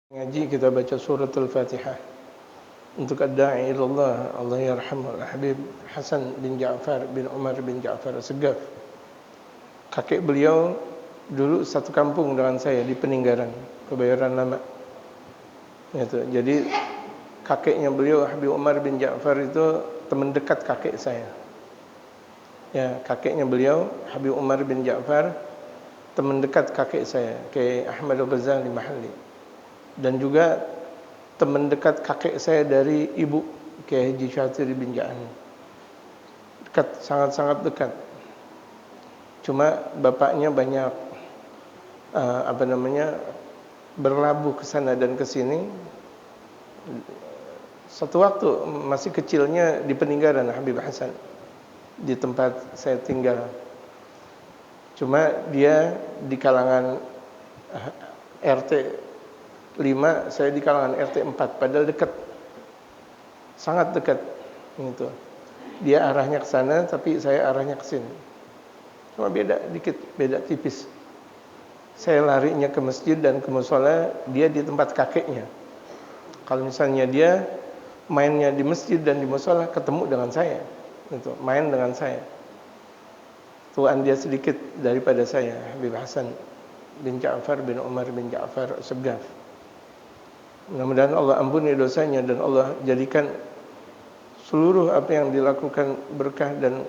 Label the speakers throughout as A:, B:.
A: Ngaji kita baca surat Al-Fatihah. Untuk ad-da'i ilallah, Allah yarhamul Habib Hasan bin Ja'far bin Umar bin Ja'far As-Saggaf. Kakek beliau dulu satu kampung dengan saya di Peninggaran, Kebayoran Lama. Itu. Jadi kakeknya beliau Habib Umar bin Ja'far itu teman dekat kakek saya. Ya, kakeknya beliau Habib Umar bin Ja'far teman dekat kakek saya, Kiai Ahmad Al-Ghazali Mahalli. Dan juga teman dekat kakek saya dari ibu, Kiai Haji Syatiri bin Ja'an. Dekat, sangat-sangat dekat. Cuma bapaknya banyak berlabuh ke sana dan ke sini. Satu waktu masih kecilnya di Peninggaran Habib Hasan, di tempat saya tinggal. Cuma dia di kalangan RT 5, saya di kalangan RT 4, padahal dekat. Sangat dekat gitu. Dia arahnya ke sana tapi saya arahnya ke sini. Cuma beda dikit, beda tipis. Saya larinya ke masjid dan ke mushola, dia di tempat kakeknya. Kalau misalnya dia mainnya di masjid dan di mushola, ketemu dengan saya gitu, main dengan saya. Tuan dia sedikit daripada saya, Habib Hasan bin Ja'far bin Umar bin Ja'far As-Saggaf. Mudah-mudahan Allah ampuni dosanya dan Allah jadikan seluruh apa yang dilakukan berkah dan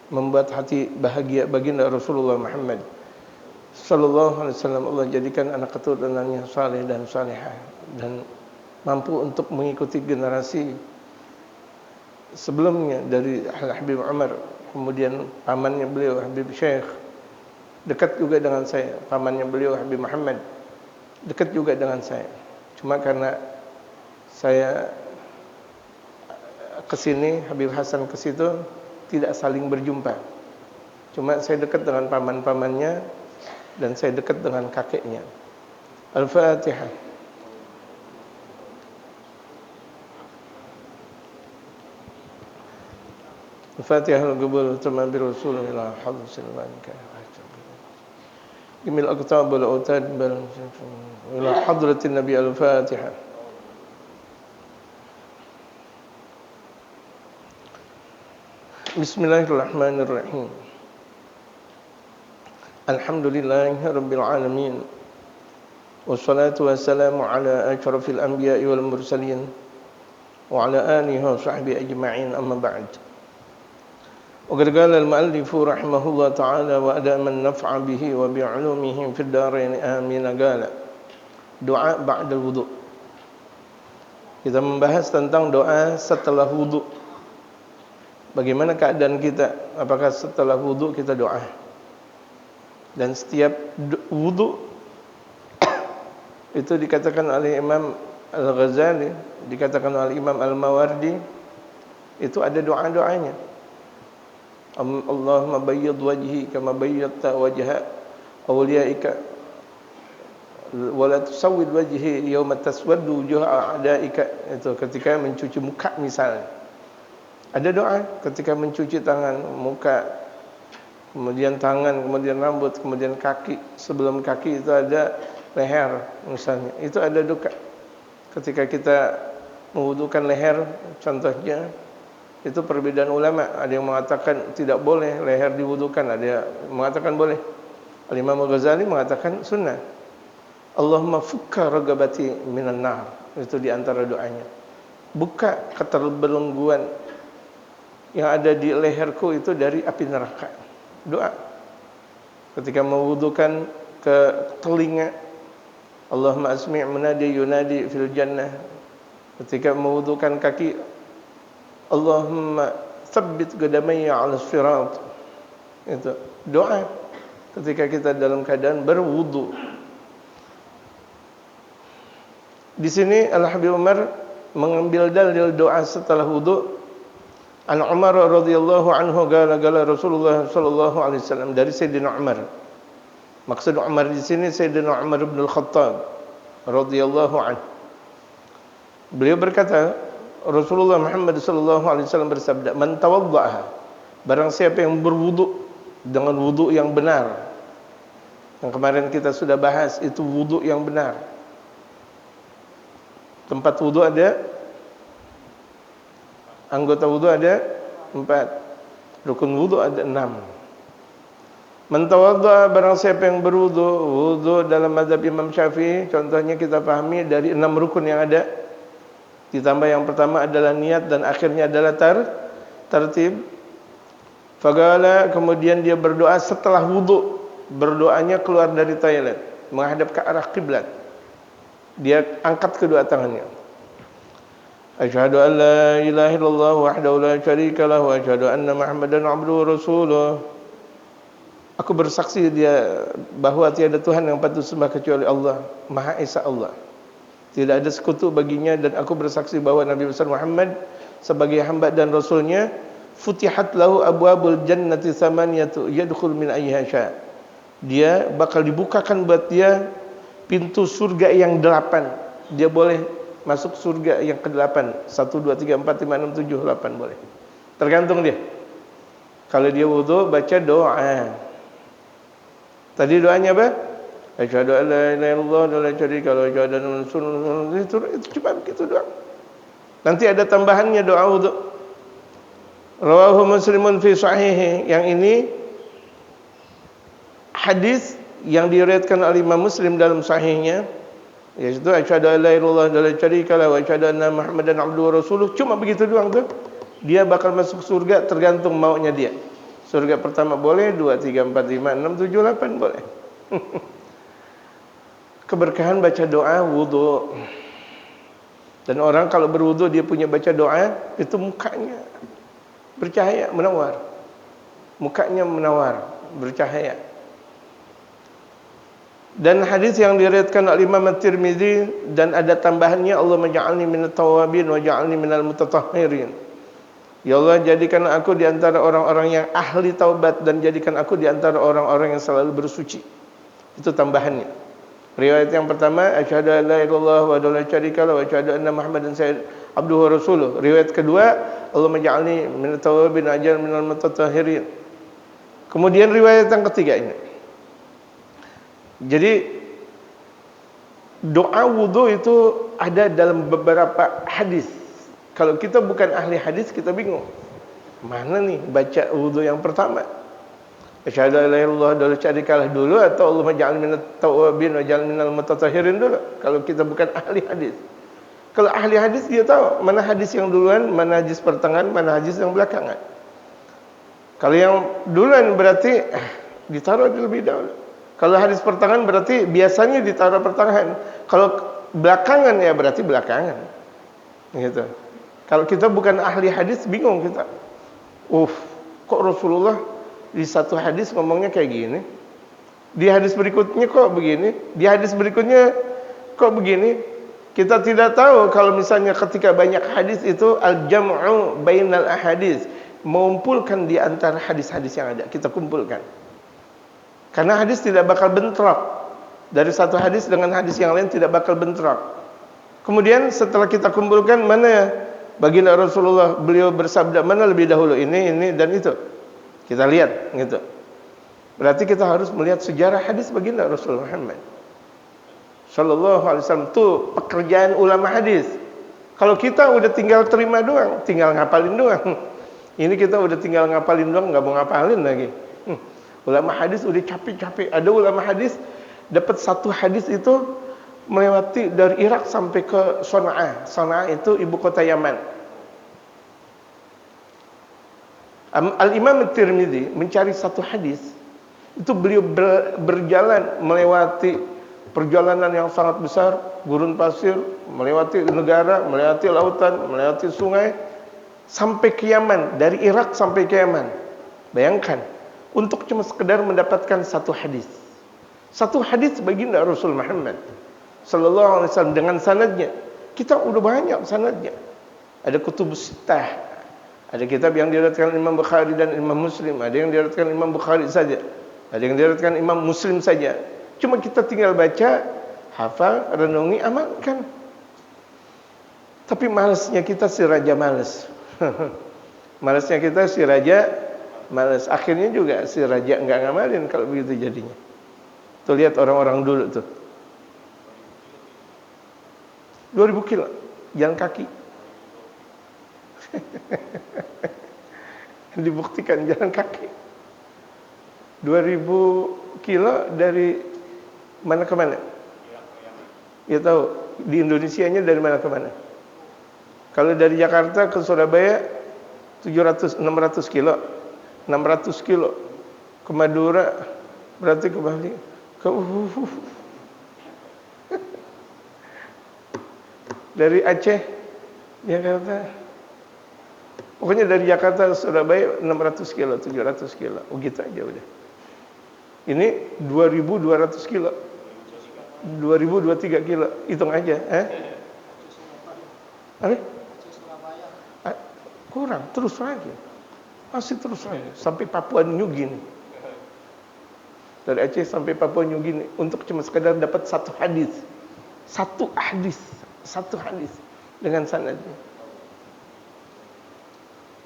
A: membuat hati bahagia baginda Rasulullah Muhammad sallallahu alaihi wasallam. Allah jadikan anak keturunannya saleh dan salihah dan mampu untuk mengikuti generasi sebelumnya dari Habib Umar, kemudian pamannya beliau Habib Syekh dekat juga dengan saya, pamannya beliau Habib Muhammad dekat juga dengan saya. Cuma karena saya ke sini, Habib Hasan ke situ, tidak saling berjumpa. Cuma saya dekat dengan paman-pamannya dan saya dekat dengan kakeknya. Al-Fatihah. Al-Fatihah al-Qubul Tama bi Rasulillah hadis al-Malika. Gimil aqtab wal autad bal ila hadratin Nabi. Al-Fatihah. Bismillahirrahmanirrahim. Alhamdulillahi rabbil alamin. Wassalatu wassalamu ala asyrafil anbiya'i wal mursalin wa ala alihi wa sahbihi ajma'in, amma ba'd. وقد قال المؤلف رحمه الله تعالى وأدام النفع به وبعلومه في الدارين آمين. قال doa ba'dal wudu. Kita membahas tentang doa setelah wudu. Bagaimana keadaan kita? Apakah setelah wudu kita doa? Dan setiap wudu itu dikatakan oleh Imam Al-Ghazali, dikatakan oleh Imam Al-Mawardi, itu ada doa-doanya. Allahumma bayyid wajhi kama bayyadta wajha awliyaika wa la tusawwid wajhi yawma taswaddu wujuha a'daika. Itu ketika mencuci muka misalnya. Ada doa ketika mencuci tangan, muka, kemudian tangan, kemudian rambut, kemudian kaki. Sebelum kaki itu ada leher misalnya. Itu ada doa. Ketika kita mewudukan leher contohnya, itu perbedaan ulama. Ada yang mengatakan tidak boleh leher diwudukan, ada yang mengatakan boleh. Al-Imam Al-Ghazali mengatakan sunnah. Allahumma fukka ragabati minan nar. Itu di antara doanya. Buka keterbelengguan yang ada di leherku itu dari api neraka. Doa. Ketika mewudukan ke telinga, Allahumma asmi' munadi yunadi fil jannah. Ketika mewudukan kaki, Allahumma tsabbit qadamayya 'ala sirat. Itu doa ketika kita dalam keadaan berwudu. Di sini Al-Habib Umar mengambil dalil doa setelah wudu. An Umar radhiyallahu anhu qala Rasulullah sallallahu alaihi wasallam, dari Sayyidina Umar. Maksud Umar di sini Sayyidina Umar bin Al-Khattab radhiyallahu anhu. Beliau berkata, Rasulullah Muhammad sallallahu alaihi wasallam bersabda, "Man tawadda'a," barang siapa yang berwudu dengan wudu yang benar. Yang kemarin kita sudah bahas, itu wudu yang benar. Tempat wudu ada, anggota wudu ada 4, rukun wudu ada 6. Man tawadda, barang siapa yang berwudu, wudu dalam mazhab Imam Syafi'i contohnya kita pahami dari 6 rukun yang ada. Ditambah yang pertama adalah niat dan akhirnya adalah tertib. Faqala, kemudian dia berdoa setelah wudu. Berdoanya keluar dari toilet, menghadap ke arah kiblat. Dia angkat kedua tangannya. Asyhadu an la ilaha illallah wahdahu la syarika lahu wa asyhadu anna Muhammadan abduhu wa rasuluh. Aku bersaksi dia bahwa tiada Tuhan yang patut sembah kecuali Allah, Maha Esa Allah. Tidak ada sekutu baginya, dan aku bersaksi bahwa Nabi besar Muhammad sebagai hamba dan rasulnya. Futihat lahu abwabul jannati thamaniyatu yadkhul min ayyiha syaa. Dia bakal dibukakan buat dia pintu surga yang 8. Dia boleh masuk surga yang ke-8. 1 2 3 4 5 6 7 8 boleh. Tergantung dia. Kalau dia wudu baca doa. Tadi doanya apa? Asyhadu an la ilaha illallah wa la syarika lahu wa asyhadu anna Muhammadan rasulullah. Itu cuma begitu doang. Nanti ada tambahannya doa wudu. Rawahu Muslimun fi sahihi. Yang ini hadis yang diriwayatkan oleh Imam Muslim dalam sahihnya, yaitu asyhadu an la ilaha illallah wa la syarika lahu wa asyhadu anna Muhammadan abduhu wa rasuluh. Cuma begitu doang tuh. Dia bakal masuk surga tergantung maunya dia. Surga pertama boleh, 2 3 4 5 6 7 8 boleh. Keberkahan baca doa wudu. Dan orang kalau berwudu dia punya baca doa, itu mukanya bercahaya, menawar. Mukanya menawar, bercahaya. Dan hadis yang diriwayatkan oleh Imam At-Tirmizi dan ada tambahannya, Allah maj'alni minat tawabin wa ja'alni minal mutatahhirin. Ya Allah, jadikan aku di antara orang-orang yang ahli taubat dan jadikan aku di antara orang-orang yang selalu bersuci. Itu tambahannya. Riwayat yang pertama, asyhadu an la ilaha illallah wa la syarika lahu wa asyhadu anna Muhammadan abduhu wa rasuluh. Riwayat kedua, Allah maj'alni minat tawabin wa ja'alni minal mutatahhirin. Kemudian riwayat yang ketiga ini. Jadi doa wudu itu ada dalam beberapa hadis. Kalau kita bukan ahli hadis, kita bingung. Mana nih baca wudu yang pertama? Asyhadu an la ilaha illallah wa la syarika lahu dulu atau Allah maj'alni minat tawabin wa ja'alni minal mutatahhirin dulu? Kalau kita bukan ahli hadis. Kalau ahli hadis dia tahu mana hadis yang duluan, mana hadis pertengahan, mana hadis yang belakangan. Kalau yang duluan berarti ditaruh lebih dahulu. Kalau hadis pertengahan berarti biasanya ditaruh pertengahan. Kalau belakangan ya berarti belakangan. Gitu. Kalau kita bukan ahli hadis bingung kita. Kok Rasulullah di satu hadis ngomongnya kayak gini? Di hadis berikutnya kok begini? Di hadis berikutnya kok begini? Kita tidak tahu kalau misalnya ketika banyak hadis itu al-jam'u bainal ahadits, mengumpulkan di antara hadis-hadis yang ada, kita kumpulkan. Karena hadis tidak bakal bentrok. Dari satu hadis dengan hadis yang lain tidak bakal bentrok. Kemudian setelah kita kumpulkan, mana baginda Rasulullah beliau bersabda mana lebih dahulu, ini dan itu. Kita lihat gitu. Berarti kita harus melihat sejarah hadis baginda Rasulullah Muhammad sallallahu alaihi wasallam. Itu pekerjaan ulama hadis. Kalau kita udah tinggal terima doang, tinggal ngapalin doang. Ini kita udah tinggal ngapalin doang, nggak mau ngapalin lagi. Ulama hadis udah capek-capek. Ada ulama hadis dapat satu hadis itu melewati dari Irak sampai ke Sana'a. Sana'a itu ibu kota Yaman. Al-Imam At-Tirmizi mencari satu hadis. Itu beliau berjalan melewati perjalanan yang sangat besar, gurun pasir, melewati negara, melewati lautan, melewati sungai, sampai ke Yaman. Dari Irak sampai ke Yaman. Bayangkan, untuk cuma sekedar mendapatkan satu hadis. Satu hadis baginda Rasul Muhammad sallallahu alaihi wasallam dengan sanadnya. Kita udah banyak sanadnya. Ada kutubus sittah. Ada kitab yang diriwayatkan Imam Bukhari dan Imam Muslim, ada yang diriwayatkan Imam Bukhari saja, ada yang diriwayatkan Imam Muslim saja. Cuma kita tinggal baca, hafal, renungi, amalkan. Tapi malasnya kita si raja malas. Malasnya kita si raja malas. Akhirnya juga si raja enggak ngamalin kalau begitu jadinya. Tuh lihat orang-orang dulu tuh. 2000 kilo jalan kaki. Dibuktikan jalan kaki. 2000 kilo dari mana ke mana? Ya tahu, di Indonesianya dari mana ke mana? Kalau dari Jakarta ke Surabaya 600 kilo. 600 kilo ke Madura, berarti ke Bali, ke dari Aceh, Jakarta. Pokoknya dari Jakarta ke Surabaya 600 kilo, 700 kilo. Oh gitu aja udah. Ini 2200 kilo. 2023 kilo. Hitung aja, kurang, terus lagi. Masih terus lagi sampai Papua New Guinea. Dari Aceh sampai Papua New Guinea untuk cuma sekedar dapat satu hadis. Satu hadis dengan sanadnya.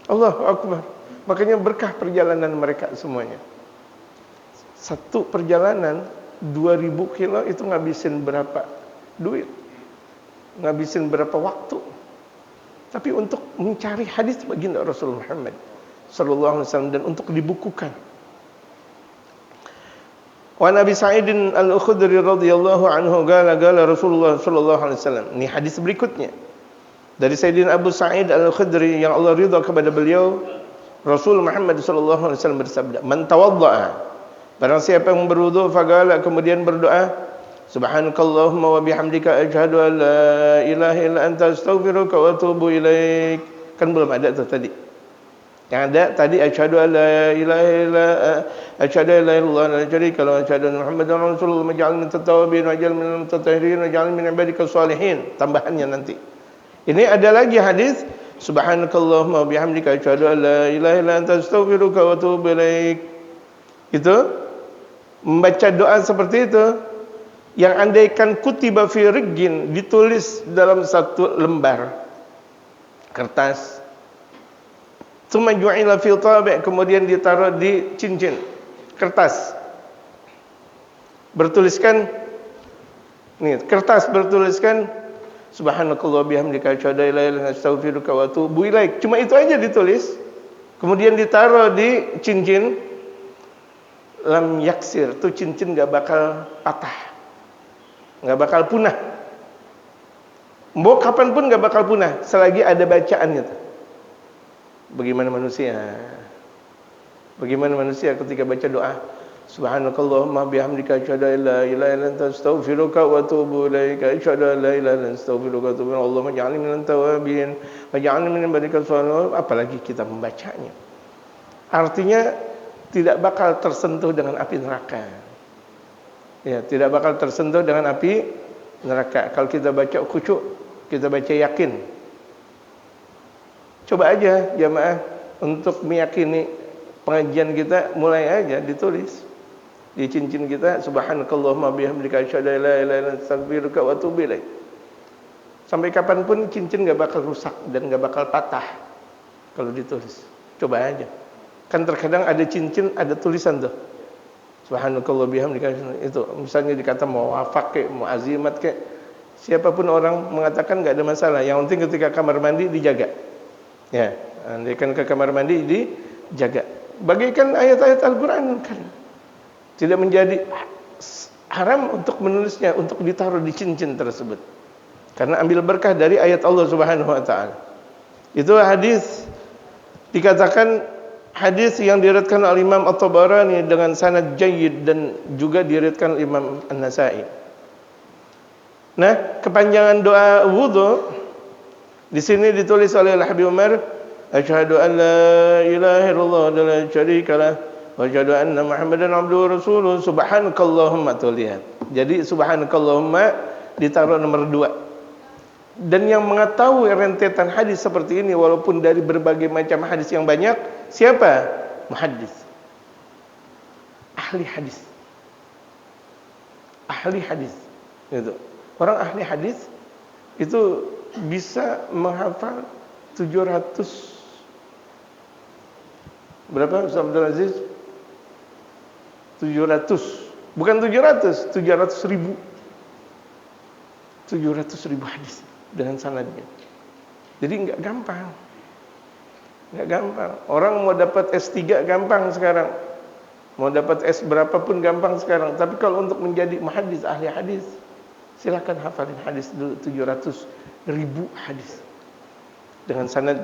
A: Allahu Akbar. Makanya berkah perjalanan mereka semuanya. Satu perjalanan 2000 kilo itu ngabisin berapa duit? Ngabisin berapa waktu? Tapi untuk mencari hadis baginda Rasulullah Muhammad sallallahu alaihi wasallam dan untuk dibukukan. Wa Nabi Sa'id Al-Khudri radhiyallahu anhu qala Rasulullah sallallahu alaihi wasallam. Ini hadis berikutnya. Dari Sayyidina Abu Sa'id Al-Khudri yang Allah ridha kepada beliau, Rasul Muhammad sallallahu alaihi wasallam bersabda, "Man tawaddaa," barang siapa yang berwudu faqala kemudian berdoa, "Subhanakallahumma wa bihamdika asyhadu an la ilaha illa anta astaghfiruka wa atubu ilaik." Kan belum ada tuh tadi. Yang ada tadi asyhadu an la ilaha illa asyhadu an la ilaha illa syarika lahu wa asyhadu anna Muhammadar Rasulullah maj'al min at-tawwabin waj'al min al-mutatahhirin waj'al min ibadika shalihin. Tambahannya nanti. Ini ada lagi hadis subhanakallahumma wa bihamdika asyhadu an la ilaha illa anta astaghfiruka wa atubu ilaik. Itu membaca doa seperti itu yang andaikan kutiba fi riggin ditulis dalam satu lembar kertas, tsumma ju'ila fi tabi' kemudian ditaruh di cincin kertas bertuliskan nih kertas bertuliskan subhanakallah bihamdika asyhadu an la ilaha illa anta astaghfiruka wa atubu ilaik, cuma itu aja ditulis kemudian ditaruh di cincin, lam yaksir, tuh cincin gak bakal patah, gak bakal punah. Mau kapanpun gak bakal punah selagi ada bacaannya tuh. Bagaimana manusia? Bagaimana manusia ketika baca doa subhanakallahumma bihamdika asyhadu an la ilaha illa anta astaghfiruka wa atubu ilaika asyhadu an la ilaha illa anta astaghfiruka wa atubu ilaika Allahumma ij'alni minat tawwabin waj'alni min ibadika shalihin. Apalagi kita membacanya. Artinya tidak bakal tersentuh dengan api neraka. Ya, tidak bakal tersentuh dengan api neraka. Kalau kita baca khusyuk, kita baca yakin. Coba aja jamaah untuk meyakini pengajian kita, mulai aja ditulis di cincin kita subhanakallahumma bihamdika asyhadu an la ilaha illa anta astaghfiruka wa atubu ilaik. Sampai kapanpun cincin gak bakal rusak dan gak bakal patah kalau ditulis. Coba aja. Kan terkadang ada cincin ada tulisan tuh subhanakallah bihamdika, itu misalnya dikata mau wafak kek, mau azimat kek, siapapun orang mengatakan gak ada masalah. Yang penting ketika kamar mandi dijaga. Ya, andaikan ke kamar mandi dijaga. Bagaikan ayat-ayat Al-Qur'an kan. Tidak menjadi haram untuk menulisnya, untuk ditaruh di cincin tersebut. Karena ambil berkah dari ayat Allah Subhanahu wa taala. Itu hadis, dikatakan hadis yang diriwayatkan oleh Imam At-Tabarani dengan sanad jayyid dan juga diriwayatkan oleh Imam An-Nasa'i. Nah, kepanjangan doa wudu di sini ditulis oleh Al-Habib Umar, asyhadu an la ilaha illallah wa la syarika lah wa asyhadu anna Muhammadan abduhu wa rasuluh. Subhanakallahumma, tuh lihat. Jadi subhanakallahumma ditaruh nomor 2. Dan yang mengetahui rentetan hadis seperti ini walaupun dari berbagai macam hadis yang banyak, siapa? Muhaddis. Ahli hadis. Ahli hadis. Gitu. Orang ahli hadis itu bisa menghafal 700 berapa Ustaz Abdul Aziz? 700. Bukan 700, 700 ribu. 700.000 hadis dengan sanadnya. Jadi enggak gampang. Enggak gampang. Orang mau dapat S3 gampang sekarang. Mau dapat S berapapun gampang sekarang. Tapi kalau untuk menjadi muhaddits, ahli hadis, silakan hafalin hadis dulu 700.000 hadis dengan sanad.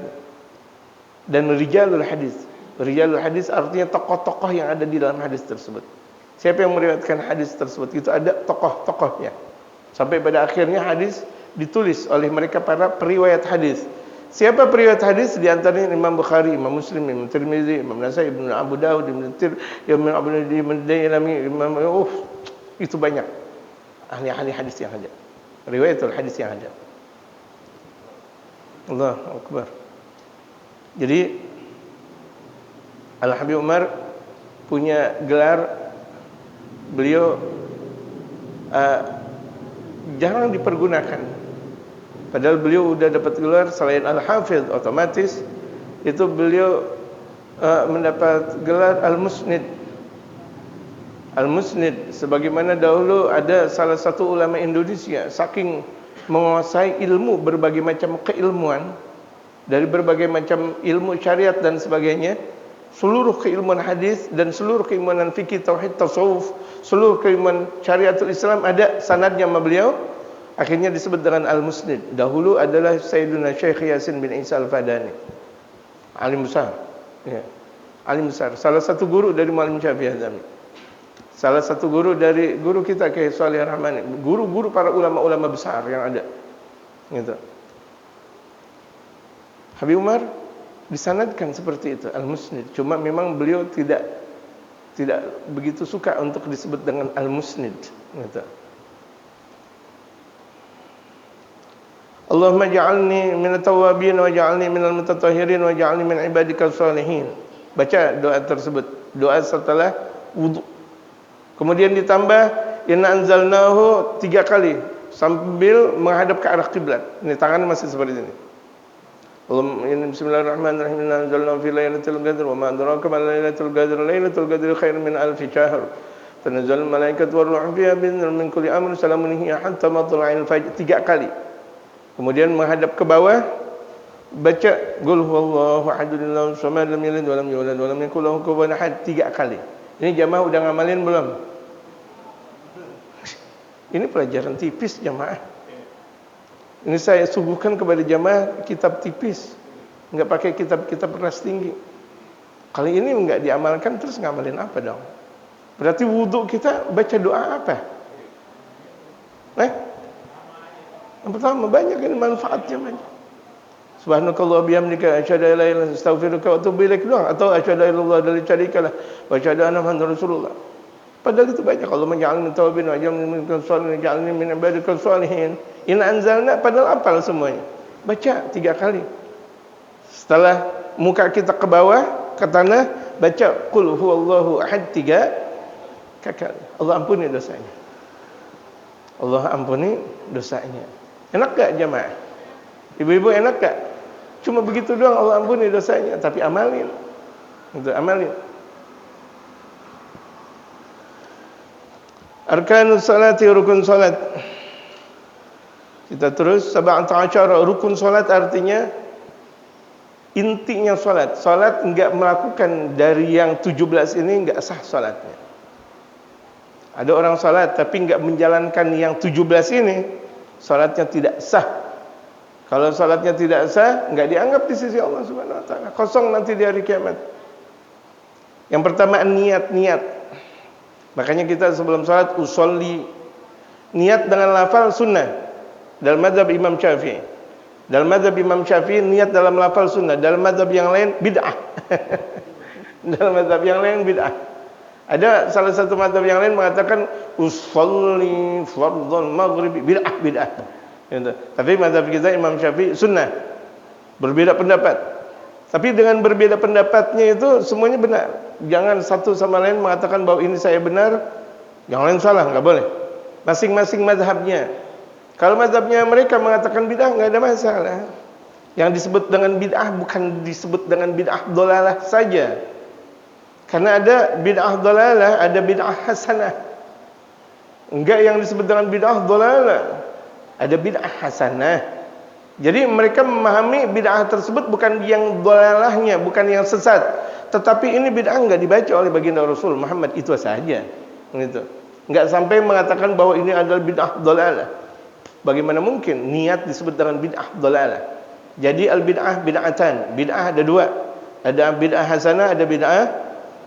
A: Dan rijalul hadis. Rijalul hadis artinya tokoh-tokoh yang ada di dalam hadis tersebut. Siapa yang meriwayatkan hadis tersebut? Itu ada tokoh-tokohnya. Sampai pada akhirnya hadis ditulis oleh mereka para periwayat hadis. Siapa periwayat hadis? Di antaranya Imam Bukhari, Imam Muslim, Imam Tirmizi, Imam Nasai, Ibnu Abu Dawud, Ibnu Imam Abu Dailami, Imam itu banyak ahli-ahli hadis yang ada. Riwayatul hadis yang ada. Allahu Akbar. Jadi Al-Habib Umar punya gelar, beliau jarang dipergunakan. Padahal beliau sudah dapat gelar selain Al-Hafidh, otomatis itu beliau mendapat gelar Al-Musnid. Al-Musnid, sebagaimana dahulu ada salah satu ulama Indonesia saking menguasai ilmu, berbagai macam keilmuan, dari berbagai macam ilmu syariat dan sebagainya, seluruh keilmuan hadis dan seluruh keilmuan fikih, tauhid, tasawuf, seluruh keilmuan syariatul Islam ada sanadnya sama beliau. Akhirnya disebut dengan Al-Musnid. Dahulu adalah Sayyiduna Syekh Yasin bin Isa Al-Fadani, alim besar, ya, alim besar, salah satu guru dari Muallim Syafi'i Azami, salah satu guru dari guru kita Kiai Shalih Rahmani, guru-guru para ulama-ulama besar yang ada, gitu. Habib Umar disanadkan seperti itu, Al-Musnid. Cuma memang beliau tidak begitu suka untuk disebut dengan Al-Musnid, gitu. Allahumma ja'alni minat tawabin wa ja'alni minal mutatahhirin wa ja'alni min ibadikal salihin. Baca doa tersebut, doa setelah wudu. Kemudian ditambah inna anzalnahu 3 kali sambil menghadap ke arah kiblat. Ini tangan masih seperti ini. Allahumma bismillahirrahmanirrahim, inna anzalnahu fi lailatul qadr wa ma adraka ma lailatul qadr, lailatul qadri khairun min alfi syahr. Tanazzalul malaikatu war ruhu fiha min kulli amrin salamun hiya hatta matla'il fajr. 3 kali. Kemudian menghadap ke bawah, baca qul huwallahu ahad allahu samad lam yalid wa lam yulad wa lam yakul lahu kufuwan ahad 3 kali. Ini jamaah udah ngamalin belum? Ini pelajaran tipis jamaah. Ini saya suguhkan kepada jamaah kitab tipis, enggak pakai kitab-kitab kelas tinggi. Kali ini enggak diamalkan, terus ngamalin apa dong? Berarti wudu kita baca doa apa? Yang pertama, banyak ini manfaatnya banyak. Subhanakallah bihamdika asyhadu an la ilaha illa anta astaghfiruka wa atubu ilaik doang, atau asyhadu an la ilaha illa anta wa asyhadu anna muhammadar rasulullah. Padahal itu banyak. Allah menja'alni min tawabin wa ja'alni min salihin, ja'alni min ibadikal salihin. In anzalna, padahal apal semuanya. Baca 3 kali. Setelah muka kita ke bawah, ke tanah, baca qul huwallahu ahad 3 kali. Allah ampuni dosanya. Allah ampuni dosanya. Enak gak jamaah? Ibu-ibu enak gak? Cuma begitu doang, Allah ampuni dosanya. Tapi amalin. Itu amalin. Arkanus salati, rukun salat. Kita terus 17 rukun salat, artinya intinya salat. Salat enggak melakukan dari yang 17 ini enggak sah salatnya. Ada orang salat tapi enggak menjalankan yang 17 ini, salatnya tidak sah. Kalau salatnya tidak sah, enggak dianggap di sisi Allah Subhanahu wa taala. Kosong nanti di hari kiamat. Yang pertama niat. Makanya kita sebelum salat usolli, niat dengan lafal sunnah. Dalam mazhab Imam Syafi'i. Dalam mazhab Imam Syafi'i niat dalam lafal sunnah. Dalam mazhab yang lain bid'ah. Dalam mazhab yang lain bid'ah. Ada salah satu mazhab yang lain mengatakan usolli fardhul maghrib, bid'ah. Gitu. Tapi mazhab kita Imam Syafi'i sunnah. Berbeda pendapat. Tapi dengan berbeda pendapatnya itu semuanya benar. Jangan satu sama lain mengatakan bahwa ini saya benar, yang lain salah, enggak boleh. Masing-masing mazhabnya. Kalau mazhabnya mereka mengatakan bid'ah, enggak ada masalah. Yang disebut dengan bid'ah bukan disebut dengan bid'ah dhalalah saja. Karena ada bid'ah dhalalah, ada bid'ah hasanah. Enggak yang disebut dengan bid'ah dhalalah. ada bid'ah hasanah. Jadi mereka memahami bid'ah tersebut bukan yang dhalalahnya, bukan yang sesat, tetapi ini bid'ah enggak dibaca oleh baginda Rasul Muhammad, itu saja. Gitu. Enggak sampai mengatakan bahwa ini adalah bid'ah dhalalah. Bagaimana mungkin niat disebut dengan bid'ah dhalalah? Jadi al-bid'ah bid'atan. Bid'ah ada dua. Ada bid'ah hasanah, ada bid'ah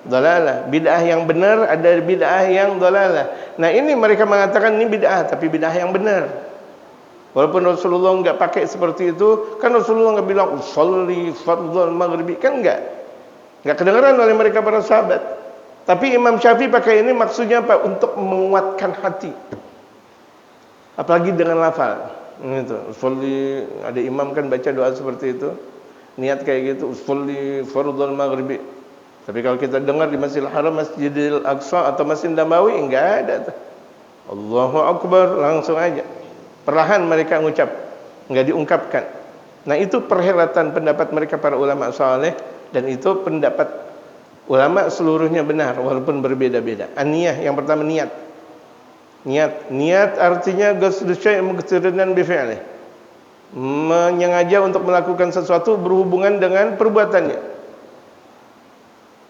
A: dhalalah. Bid'ah yang benar, ada bid'ah yang dhalalah. Nah, ini mereka mengatakan ini bid'ah, tapi bid'ah yang benar. Walaupun Rasulullah enggak pakai seperti itu, kan Rasulullah enggak bilang usolli fardhul maghribi, kan enggak. Enggak kedengaran oleh mereka para sahabat. Tapi Imam Syafi'i pakai ini maksudnya apa? Untuk menguatkan hati. Apalagi dengan lafal. Gitu. Usolli, ada imam kan baca doa seperti itu. Niat kayak gitu, usolli fardhul maghribi. Tapi kalau kita dengar di Masjidil Haram, Masjidil Aqsa atau Masjid Nabawi, enggak ada tuh. Allahu Akbar, langsung aja. Perlahan mereka mengucap, enggak diungkapkan. Nah, itu perhelatan pendapat mereka para ulama saleh, dan itu pendapat ulama seluruhnya benar walaupun berbeda-beda. An-niyah, yang pertama niat. Niat artinya qasdu syai' muqtarinan bi fi'lih. Menyengaja untuk melakukan sesuatu berhubungan dengan perbuatannya.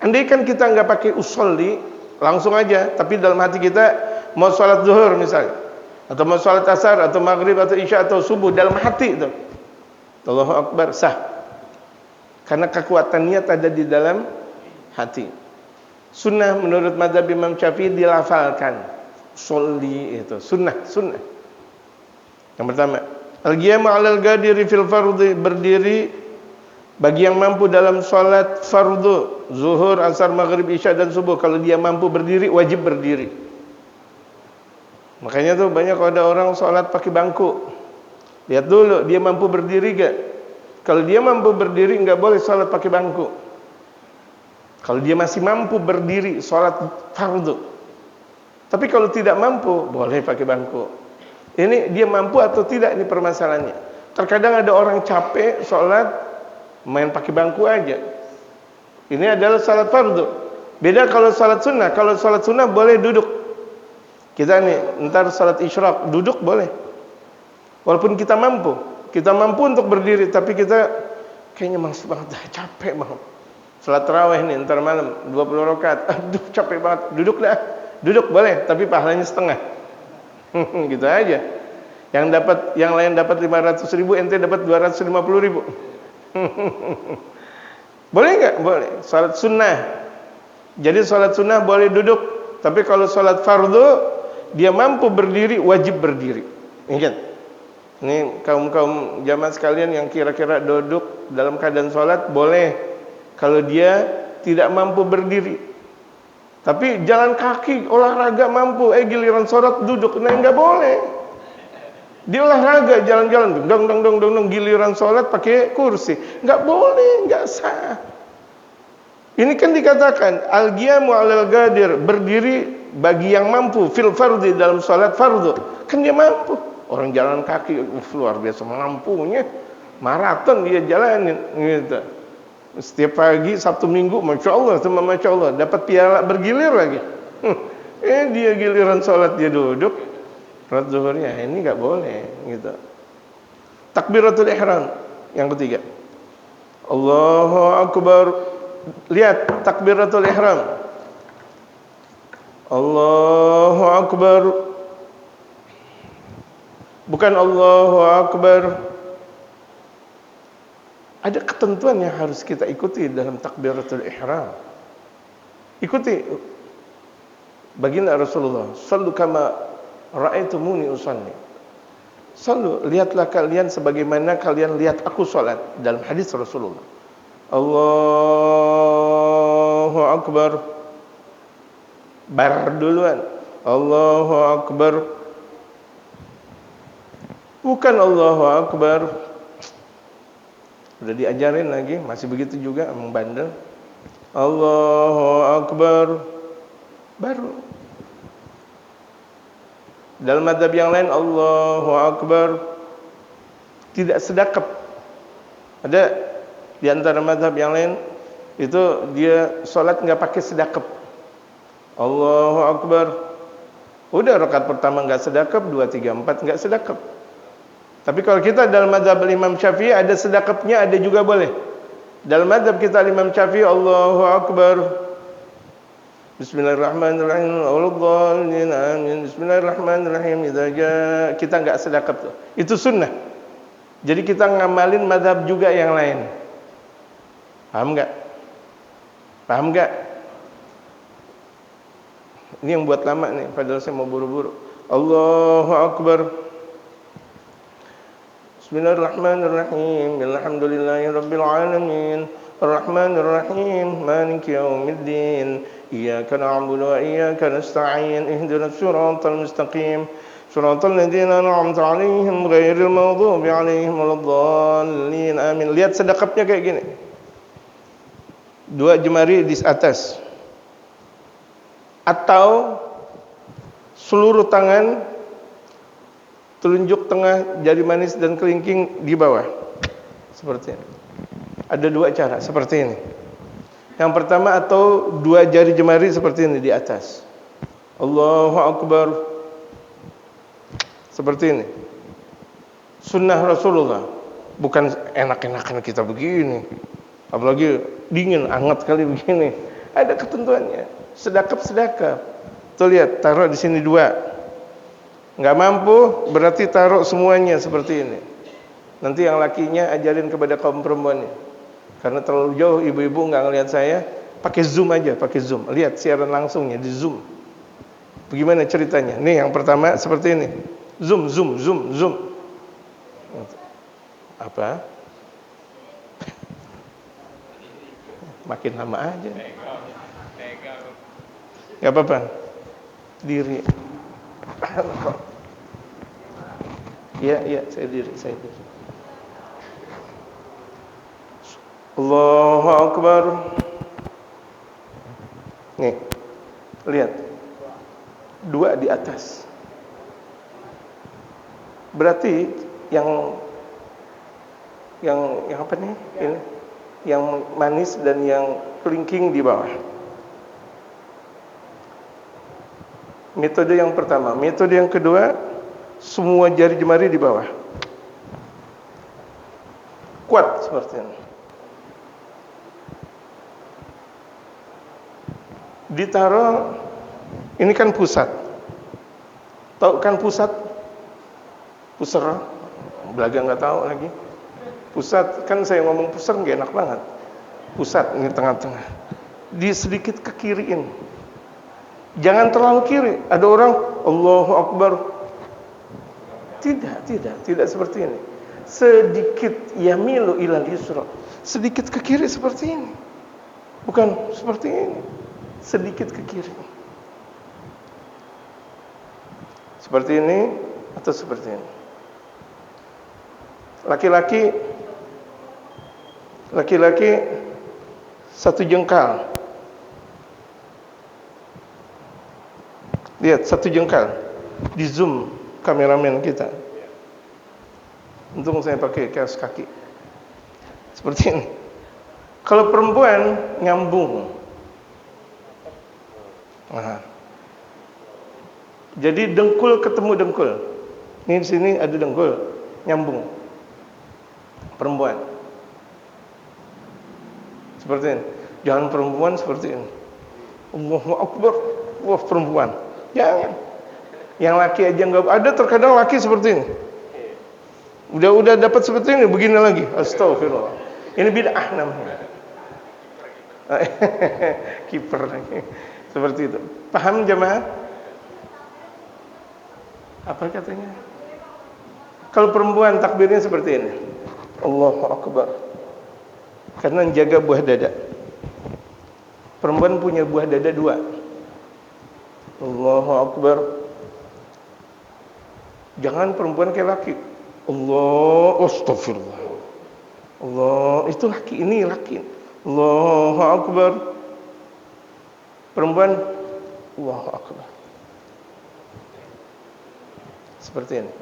A: Andai kan kita enggak pakai usolli, langsung aja, tapi dalam hati kita mau salat zuhur misalnya, atau mau salat asar, atau maghrib, atau isya, atau subuh, dalam hati itu Allahu Akbar, sah. Karena kekuatan niat ada di dalam hati. Sunnah menurut mazhab Imam Syafi'i dilafalkan. Sholli itu sunnah. Yang pertama, al-qiyamu 'alal qadiri fil fardhi, berdiri bagi yang mampu dalam salat fardu, zuhur, asar, maghrib, isya, dan subuh. Kalau dia mampu berdiri, wajib berdiri. Makanya tuh banyak kalau ada orang sholat pakai bangku, lihat dulu dia mampu berdiri gak. Kalau dia mampu berdiri, nggak boleh sholat pakai bangku. Kalau dia masih mampu berdiri, sholat fardu. Tapi kalau tidak mampu, boleh pakai bangku. Ini dia mampu atau tidak, ini permasalahannya. Terkadang ada orang capek sholat, main pakai bangku aja. Ini adalah sholat fardu. Beda kalau sholat sunnah. Kalau sholat sunnah boleh duduk. Kita nih, ntar salat isyraq, duduk boleh. Walaupun kita mampu untuk berdiri, tapi kita kayaknya males banget, capek banget. Salat tarawih nih, ntar malam 20 rakaat, aduh capek banget, duduk boleh, tapi pahalanya setengah. Gitu aja. Yang lain dapat 500.000, ente dapat 250.000. Boleh nggak? Boleh. Salat sunnah. Jadi salat sunnah boleh duduk, tapi kalau salat fardu dia mampu berdiri, wajib berdiri. Ingat, ini kaum jamaah sekalian yang kira-kira duduk dalam keadaan sholat boleh, kalau dia tidak mampu berdiri. Tapi jalan kaki, olahraga mampu, giliran sholat duduk, nah nggak boleh. Dia olahraga, jalan-jalan, dong, giliran sholat pakai kursi, nggak boleh, nggak sah. Ini kan dikatakan al-qiyamu 'alal qadir, berdiri bagi yang mampu fil fardhi, dalam salat fardu. Kan dia mampu. Orang jalan kaki luar biasa mampunya. Maraton dia jalanin gitu. Setiap pagi Sabtu Minggu, Masya Allah, dapat piala bergilir lagi. Dia giliran salat dia duduk. Salat zuhurnya ini enggak boleh gitu. Takbiratul ihram yang ketiga. Allahu Akbar. Lihat takbiratul ihram. Allahu Akbar. Bukan Allahu Akbar. Ada ketentuan yang harus kita ikuti dalam takbiratul ihram. Ikuti baginda Rasulullah, sallu kama ra'aitumuni usalli. Sallu, lihatlah kalian sebagaimana kalian lihat aku salat, dalam hadis Rasulullah. Allahu Akbar. Bar duluan. Allahu Akbar. Bukan Allahu Akbar. Udah diajarin lagi, masih begitu juga, emang bandel. Allahu Akbar. Baru. Dalam mazhab yang lain Allahu Akbar tidak sedekap. Ada di antara mazhab yang lain itu dia salat enggak pakai sedekap. Allahu Akbar. Udah rakaat pertama enggak sedekap, 2 3 4 enggak sedekap. Tapi kalau kita dalam mazhab Imam Syafi'i ada sedekapnya, ada juga boleh. Dalam mazhab kita Imam Syafi'i Allahu Akbar. Bismillahirrahmanirrahim. Walladhdallin amin. Bismillahirrahmanirrahim. Kita enggak sedekap tuh. Itu sunnah. Jadi kita ngamalin mazhab juga yang lain. Paham enggak? Paham enggak? Ini yang buat lama nih, padahal saya mau buru-buru. Allahu Akbar. Bismillahirrahmanirrahim. Alhamdulillahirabbil alamin. Arrahmanirrahim. Maliki yaumiddin. Iyyaka na'budu wa iyyaka nasta'in. Ihdinas siratal mustaqim. Siratal ladzina an'amta 'alaihim ghairil maghdubi 'alaihim waladdallin. Amin. Lihat sedekapnya kayak gini. Dua jemari di atas. Atau seluruh tangan, telunjuk tengah, jari manis dan kelingking di bawah. Seperti ini. Ada dua cara seperti ini. Yang pertama, atau dua jari jemari seperti ini di atas. Allahu Akbar. Seperti ini. Sunnah Rasulullah. Bukan enak-enakan kita begini. Apalagi dingin, hangat kali begini. Ada ketentuannya. Sedekap. Tuh lihat, taruh di sini dua. Enggak mampu, berarti taruh semuanya seperti ini. Nanti yang lakinya ajarin kepada kaum perempuannya. Karena terlalu jauh ibu-ibu enggak ngelihat saya, pakai zoom aja, pakai zoom. Lihat siaran langsungnya di zoom. Bagaimana ceritanya? Nih yang pertama seperti ini. Zoom. Apa? Makin lama aja. Gak apa-apa. Diri. Iya, saya diri. Allahu Akbar. Nih. Lihat. Dua di atas. Berarti yang apa nih? Ini. Yang manis dan yang kelingking di bawah. Metode yang pertama. Metode yang kedua, semua jari jemari di bawah. Kuat seperti ini. Ditaruh, ini kan pusat. Tahu kan pusat? Pusar. Belaga nggak tahu lagi. Pusat, kan saya ngomong pusar nggak enak banget. Pusat ini tengah-tengah. Di sedikit ke kiriin. Jangan terlalu kiri. Ada orang Allahu Akbar. Tidak seperti ini. Sedikit yamilu ilal yusra. Sedikit ke kiri seperti ini. Bukan seperti ini. Sedikit ke kiri. Seperti ini atau seperti ini. Laki-laki satu jengkal. Lihat, satu jengkal. Di zoom kameramen kita. Untung saya pakai kaos kaki. Seperti ini. Kalau perempuan nyambung. Nah. Jadi dengkul ketemu dengkul. Ini di sini ada dengkul, nyambung. Perempuan. Seperti ini. Jangan perempuan seperti ini. Allahu Akbar. Wah, perempuan. Jangan. Yang laki aja enggak ada, terkadang laki seperti ini. Udah dapat seperti ini, begini lagi. Astagfirullah. Ini bid'ah namanya. Kiper lagi. Seperti itu. Paham jemaah? Apa katanya? Kalau perempuan takbirnya seperti ini. Allahu Akbar. Karena menjaga buah dada. Perempuan punya buah dada dua. Allahu Akbar. Jangan perempuan kayak laki. Astagfirullah. Allah, itu laki, ini laki. Allahu Akbar. Perempuan Allahu Akbar. Seperti ini.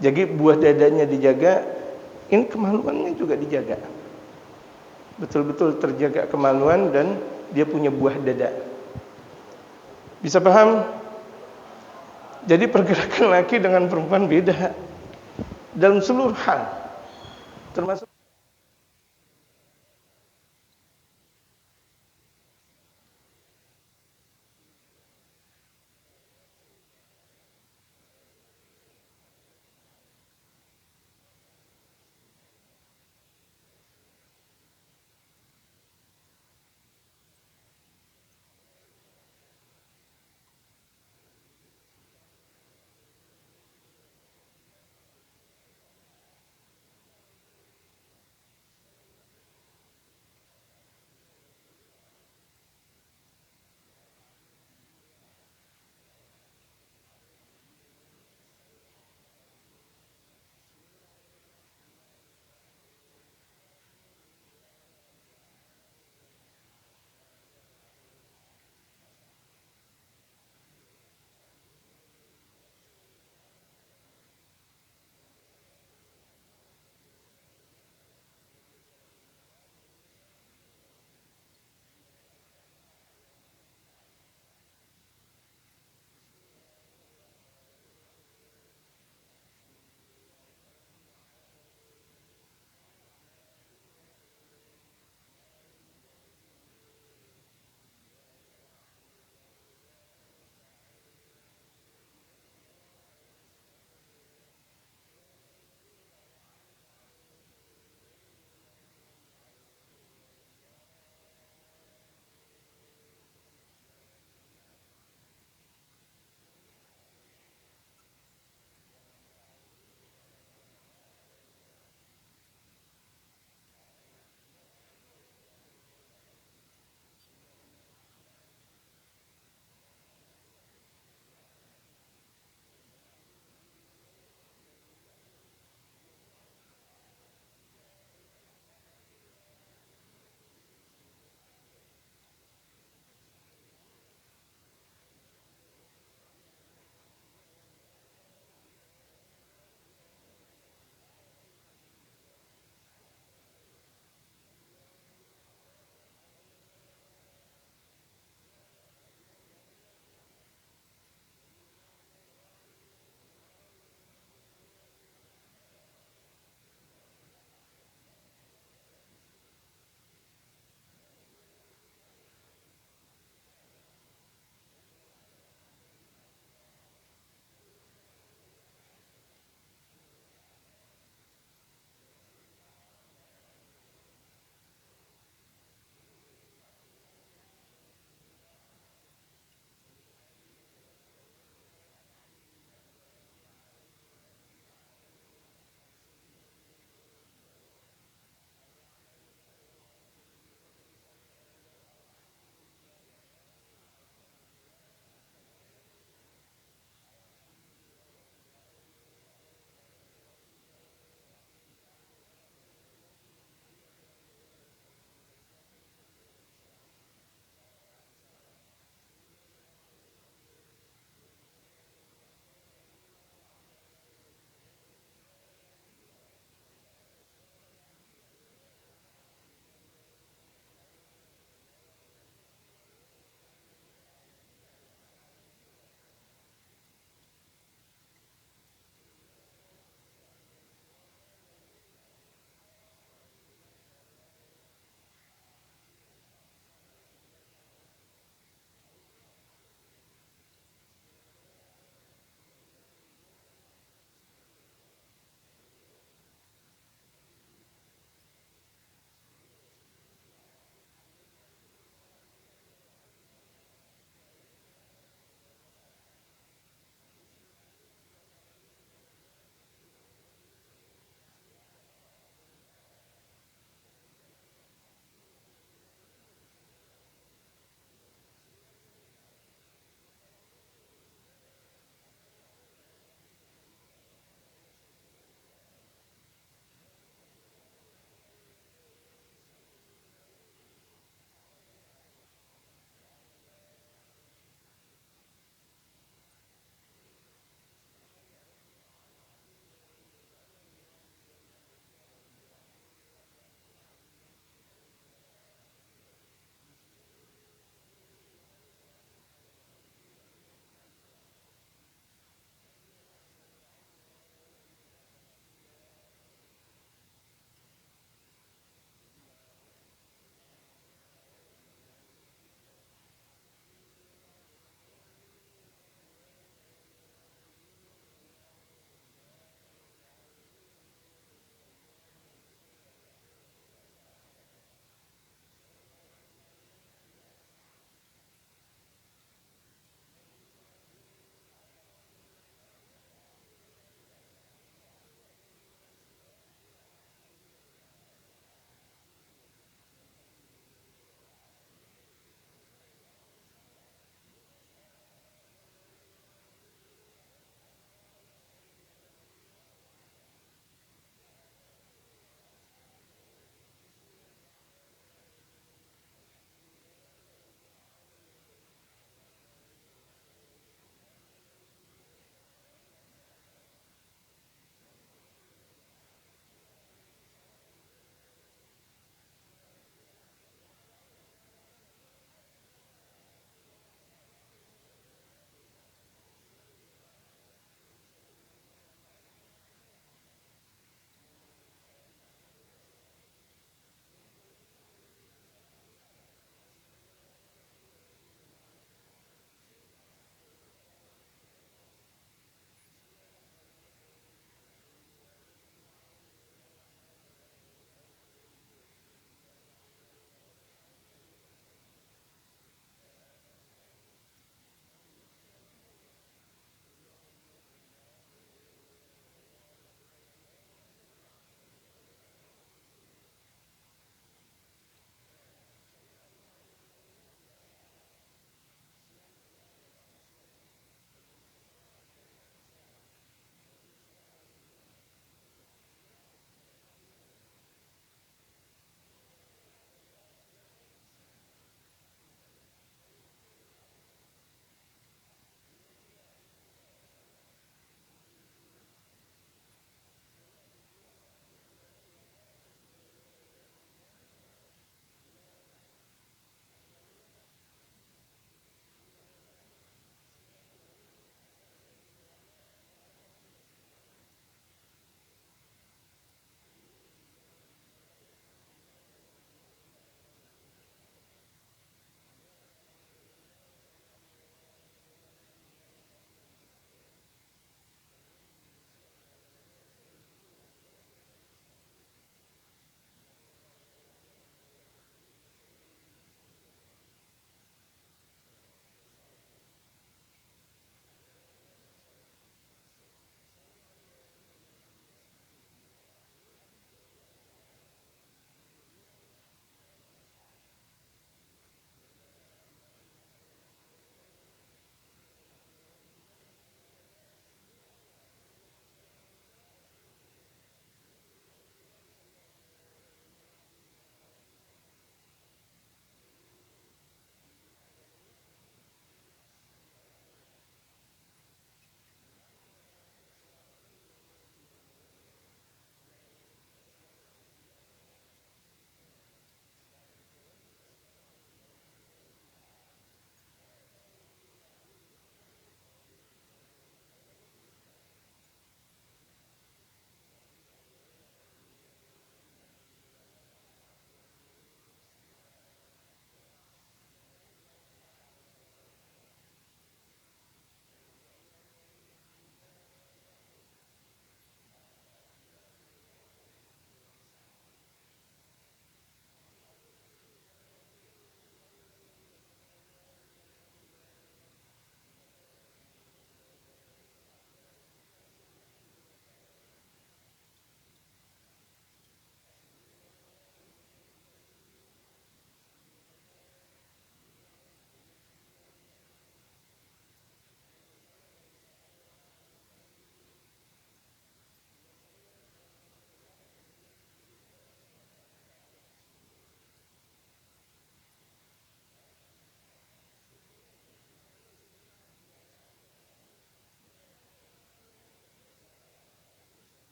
A: Jadi buah dadanya dijaga, ini kemaluannya juga dijaga. Betul-betul terjaga kemaluan dan dia punya buah dada. Bisa paham? Jadi pergerakan laki dengan perempuan beda. dalam seluruh hal, termasuk